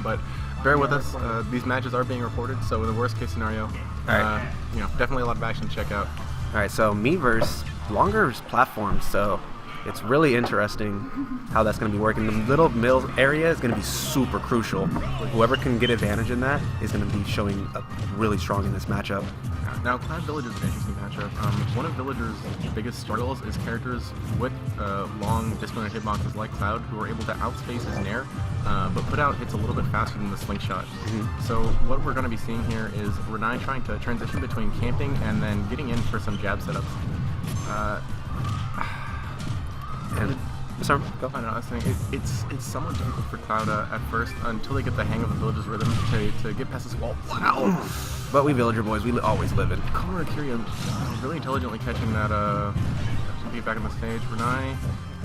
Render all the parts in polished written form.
but bear with us. These matches are being recorded, so in the worst case scenario, definitely a lot of action to check out. All right, so Miiverse, longer platforms, so it's really interesting how that's going to be working. The little middle area is going to be super crucial. Whoever can get advantage in that is going to be showing up really strong in this matchup. Now, Cloud Village is an interesting matchup. One of Villager's biggest struggles is characters with long disciplinary hitboxes like Cloud, who are able to outspace his Nair, but put out hits a little bit faster than the Slingshot. So what we're going to be seeing here is Ranai trying to transition between camping and then getting in for some jab setups. Sorry, go. I don't know, I was saying it's somewhat difficult for Cloud at first until they get the hang of the Villager's rhythm to get past this wall. Wow! But we Villager boys, we always live it. Komorikiri really intelligently catching that get back on the stage. Ranai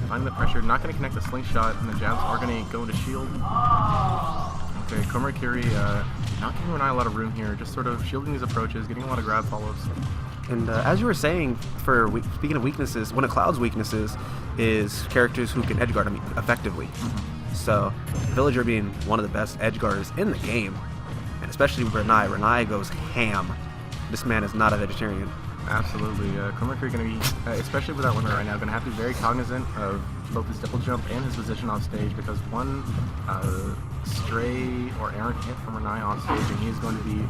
finding the pressure, not going to connect the Slingshot, and the jabs are going to go into shield. Okay, Komorikiri not giving Ranai a lot of room here, just sort of shielding these approaches, getting a lot of grab follows. And as you were saying, speaking of weaknesses, one of Cloud's weaknesses is characters who can edgeguard him effectively. So, Villager being one of the best edgeguarders in the game, and especially Ranai. Ranai goes ham. This man is not a vegetarian. Absolutely. Komorikiri going to be, especially with that limit right now, going to have to be very cognizant of both his double jump and his position on stage, because one stray or errant hit from Ranai on stage, and he is going to be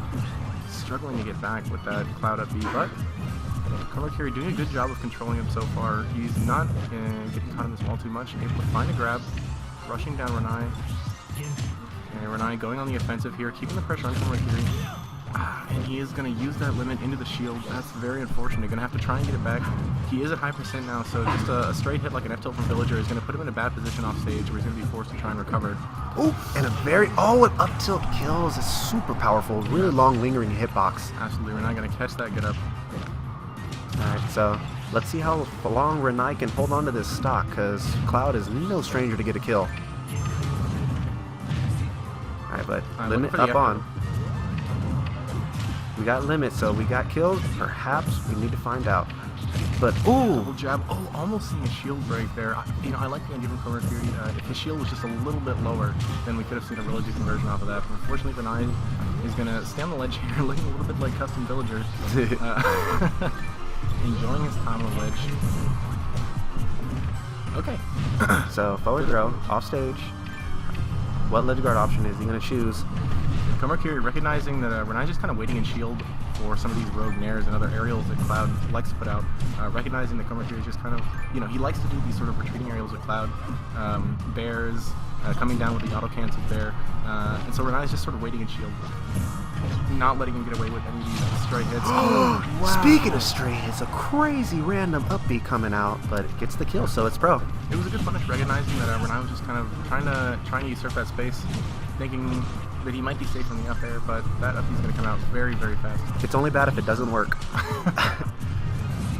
struggling to get back with that Cloud up B, but Komorikiri doing a good job of controlling him so far. He's not getting caught in this wall too much, able to find a grab, rushing down Ranai. And Ranai going on the offensive here, keeping the pressure on Komorikiri. And he is going to use that limit into the shield. That's very unfortunate. Going to have to try and get it back. He is at high percent now, so just a straight hit like an F-tilt from Villager is going to put him in a bad position off stage where he's going to be forced to try and recover. Oh, and an up tilt kills is super powerful. Really long lingering hitbox. Absolutely, Ranai going to catch that get up. Alright, so let's see how long Ranai can hold on to this stock, because Cloud is no stranger to get a kill. Alright, but limit up on. We got limit, so we got kills. Perhaps we need to find out. But double jab. Oh, almost seeing a shield break there. I like the idea of Komorikiri. If his shield was just a little bit lower, then we could have seen a really good conversion off of that. But unfortunately, Ranai is going to stay on the ledge here, looking a little bit like Custom Villager. Enjoying his time on the ledge. Okay. So forward throw, off stage. What ledge guard option is he going to choose? Komorikiri recognizing that Ranai just kind of waiting in shield for some of these rogue nairs and other aerials that Cloud likes to put out. Recognizing that Komorikiri is just kind of, he likes to do these sort of retreating aerials with Cloud. Bears, coming down with the auto-cancel bear. And so Ranai is just sort of waiting in shield. Not letting him get away with any of these stray hits. Oh, wow. Speaking of stray hits, a crazy random upbeat coming out, but it gets the kill, so it's pro. It was a good punish, recognizing that Ranai was just kind of trying to usurp that space, thinking that he might be safe from the up air, but that up is going to come out very, very fast. It's only bad if it doesn't work.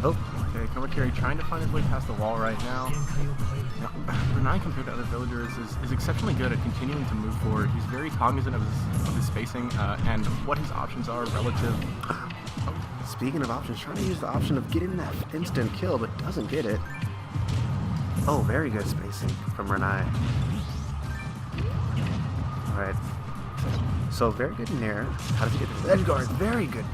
Oh, okay, Komorikiri trying to find his way past the wall right now. Ranai, compared to other villagers, is exceptionally good at continuing to move forward. He's very cognizant of his spacing and what his options are relative. Speaking of options, trying to use the option of getting that instant kill, but doesn't get it. Oh, very good spacing from Ranai. Alright. So very good in there. How does he get this edge guard? Very good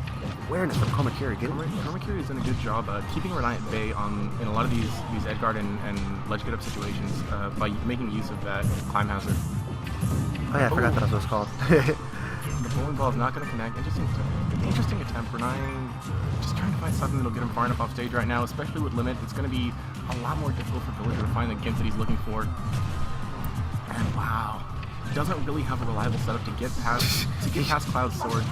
awareness from Komorikiri. Komorikiri is doing a good job keeping Ranai at bay in a lot of these edge guard and ledge get up situations by making use of that climb hazard. Oh yeah, I forgot that was what it's called. The bowling ball is not going to connect. Interesting attempt. Ranai just trying to find something that'll get him far enough off stage right now, especially with limit. It's going to be a lot more difficult for Villager to find the gimp that he's looking for. And wow. Doesn't really have a reliable setup to get past Cloud's sword.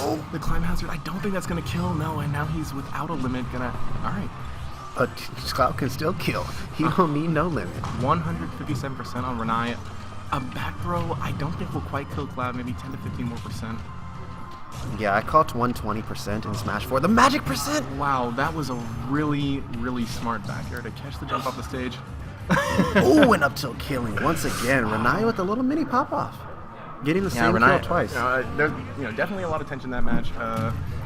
Oh, the climb hazard. I don't think that's gonna kill. No, and now he's without a limit. All right. But Cloud can still kill. He don't need no limit. 157% on Ranai. A back throw, I don't think will quite kill Cloud. Maybe 10 to 15 more percent. Yeah, I caught 120% in Smash 4. The magic percent. Wow, that was a really, really smart back air to catch the jump off the stage. Oh, and up tilt killing once again. Ranai with a little mini pop off, getting the same kill twice. There's definitely a lot of tension in that match.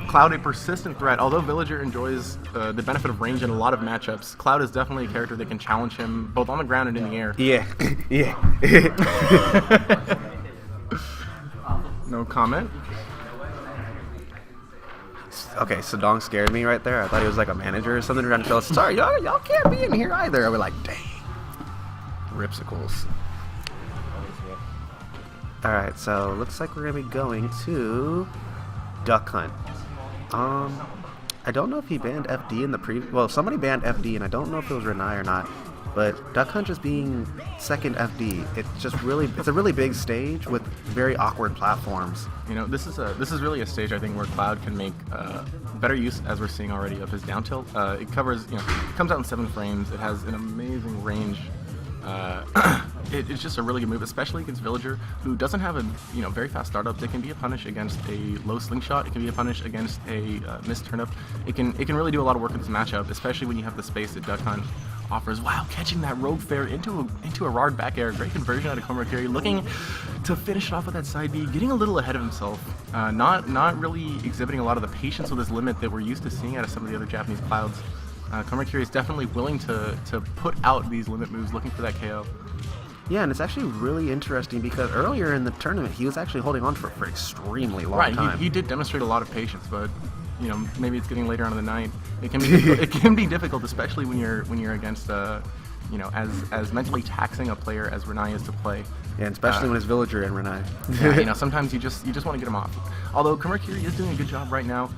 Cloud a persistent threat. Although Villager enjoys the benefit of range in a lot of matchups, Cloud is definitely a character that can challenge him both on the ground and in the air. Yeah, yeah. No comment. Okay, Sadong scared me right there. I thought he was like a manager or something trying to tell us, sorry, y'all can't be in here either. I was like, dang. Ripsicles. Alright, so looks like we're going to be going to Duck Hunt. I don't know if he banned FD in the well, somebody banned FD, and I don't know if it was Ranai or not. But Duck Hunt just being second FD, it's a really big stage with very awkward platforms. You know, this is really a stage I think where Cloud can make better use, as we're seeing already, of his down tilt. It covers, it comes out in 7 frames. It has an amazing range. It's just a really good move, especially against Villager, who doesn't have a very fast startup. It can be a punish against a low slingshot. It can be a punish against a missed turnip. It can really do a lot of work in this matchup, especially when you have the space that Duck Hunt offers. Wow, catching that rogue fair into a Rard back air. Great conversion out of Komorikiri, looking to finish it off with that side B, getting a little ahead of himself. Not really exhibiting a lot of the patience with his limit that we're used to seeing out of some of the other Japanese Clouds. Komorikiri is definitely willing to put out these limit moves, looking for that KO. Yeah, and it's actually really interesting because earlier in the tournament, he was actually holding on for extremely long time. Right, he did demonstrate a lot of patience, but maybe it's getting later on in the night. It can be difficult, it can be difficult, especially when you're against as mentally taxing a player as Ranai is to play. Yeah, and especially when it's Villager and Ranai. Yeah, sometimes you just want to get him off. Although Komorikiri is doing a good job right now.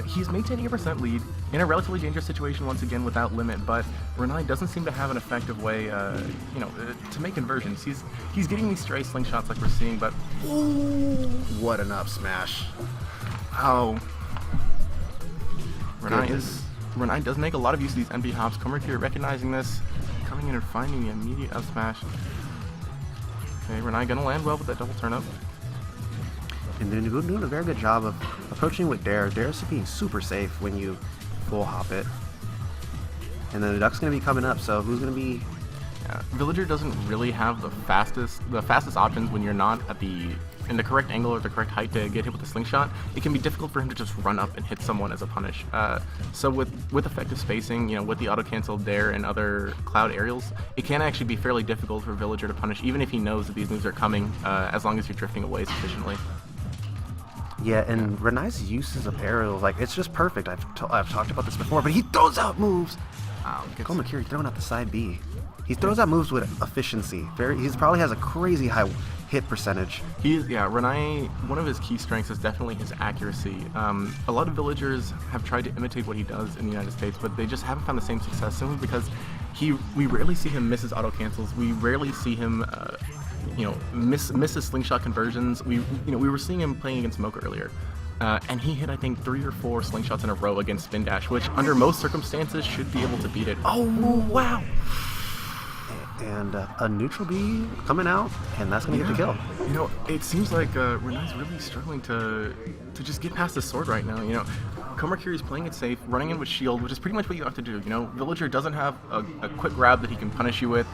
He's maintaining a % lead in a relatively dangerous situation once again without limit, but Ranai doesn't seem to have an effective way, to make conversions. He's getting these stray slingshots like we're seeing, but ooh, what an up smash! Wow. Ranai does make a lot of use of these NB hops. Komorikiri recognizing this, coming in and finding the immediate up smash. Okay, Ranai gonna land well with that double turnip. And then doing a very good job of approaching with Dare. Dare's being super safe when you full hop it. And then the Duck's going to be coming up, so who's going to be... Yeah, Villager doesn't really have the fastest options when you're not in the correct angle or the correct height to get hit with a slingshot. It can be difficult for him to just run up and hit someone as a punish. So with effective spacing, with the auto cancel Dare and other Cloud aerials, it can actually be fairly difficult for Villager to punish, even if he knows that these moves are coming, as long as you're drifting away sufficiently. Yeah, and Ranai's uses of aerials, it's just perfect. I've talked about this before, but he throws out moves. Komorikiri throwing out the side B. He throws out moves with efficiency. He probably has a crazy high hit percentage. Ranai, one of his key strengths is definitely his accuracy. A lot of villagers have tried to imitate what he does in the United States, but they just haven't found the same success simply because we rarely see him miss his auto cancels. We rarely see him miss his slingshot conversions. We were seeing him playing against Mocha earlier, and he hit I think 3 or 4 slingshots in a row against Spin Dash, which under most circumstances should be able to beat it. Oh wow! And a neutral B coming out, and that's gonna get the kill. It seems like Ranai's really struggling to just get past the sword right now. Komorikiri's playing it safe, running in with shield, which is pretty much what you have to do. Villager doesn't have a quick grab that he can punish you with,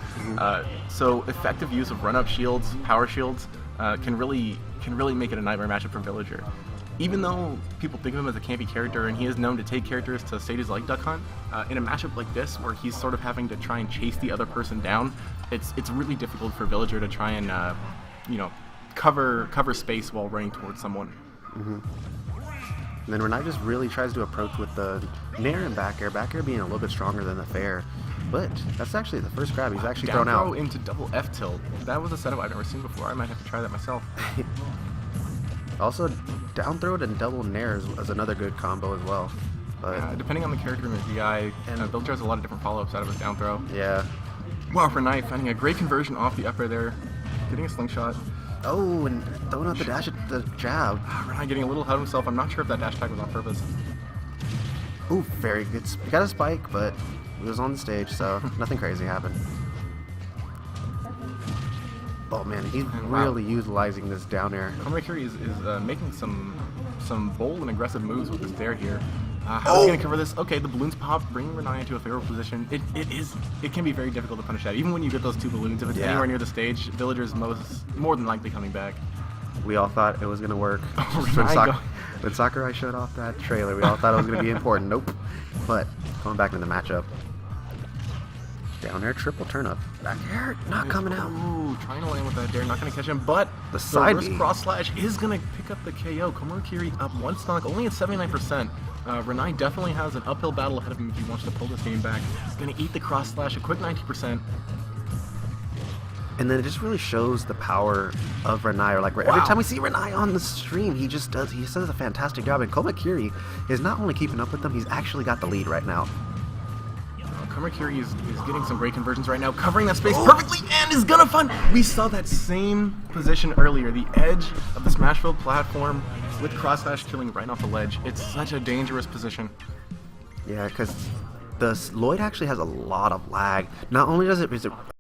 so effective use of run-up shields, power shields, can really make it a nightmare matchup for Villager. Even though people think of him as a campy character, and he is known to take characters to stages like Duck Hunt, in a matchup like this, where he's sort of having to try and chase the other person down, it's really difficult for Villager to try and cover space while running towards someone. And then Ranai just really tries to approach with the Nair and back air being a little bit stronger than the fair. But that's actually the first grab he's actually thrown out. Down throw into double F tilt. That was a setup I've never seen before. I might have to try that myself. Also, down throw and double Nair is another good combo as well. But depending on the character in the DI, Villager has a lot of different follow-ups out of his down throw. Yeah. Wow, Ranai finding a great conversion off the up air there, getting a slingshot. Oh, and throwing out the jab. Ranai getting a little ahead of himself. I'm not sure if that dash tag was on purpose. Ooh, very good. He got a spike, but he was on the stage, so nothing crazy happened. Oh man, he's really utilizing this down air. Komorikiri is making some bold and aggressive moves with this Dare here. How are we going to cover this? Okay, the balloons pop, bringing Ranai into a favorable position. It can be very difficult to punish that. Even when you get those 2 balloons, if it's anywhere near the stage, Villager's more than likely coming back. We all thought it was going to work. When Sakurai showed off that trailer, we all thought it was going to be important. Nope. But going back to the matchup. Down air, triple turnip. Back air, not coming out. Ooh, trying to land with that dare, not going to catch him, but The side reverse B. cross slash is going to pick up the KO. Komorikiri up one stock, only at 79%. Ranai definitely has an uphill battle ahead of him if he wants to pull this game back. He's going to eat the cross slash, a quick 90%. And then it just really shows the power of Ranai. Like every time we see Ranai on the stream, he does a fantastic job. And Komorikiri is not only keeping up with them, he's actually got the lead right now. Komorikiri is getting some great conversions right now, covering that space perfectly, and is gonna fun. We saw that same position earlier, the edge of the Smashville platform with cross slash killing right off the ledge. It's such a dangerous position. Yeah, because the Lloyd actually has a lot of lag. Not only is it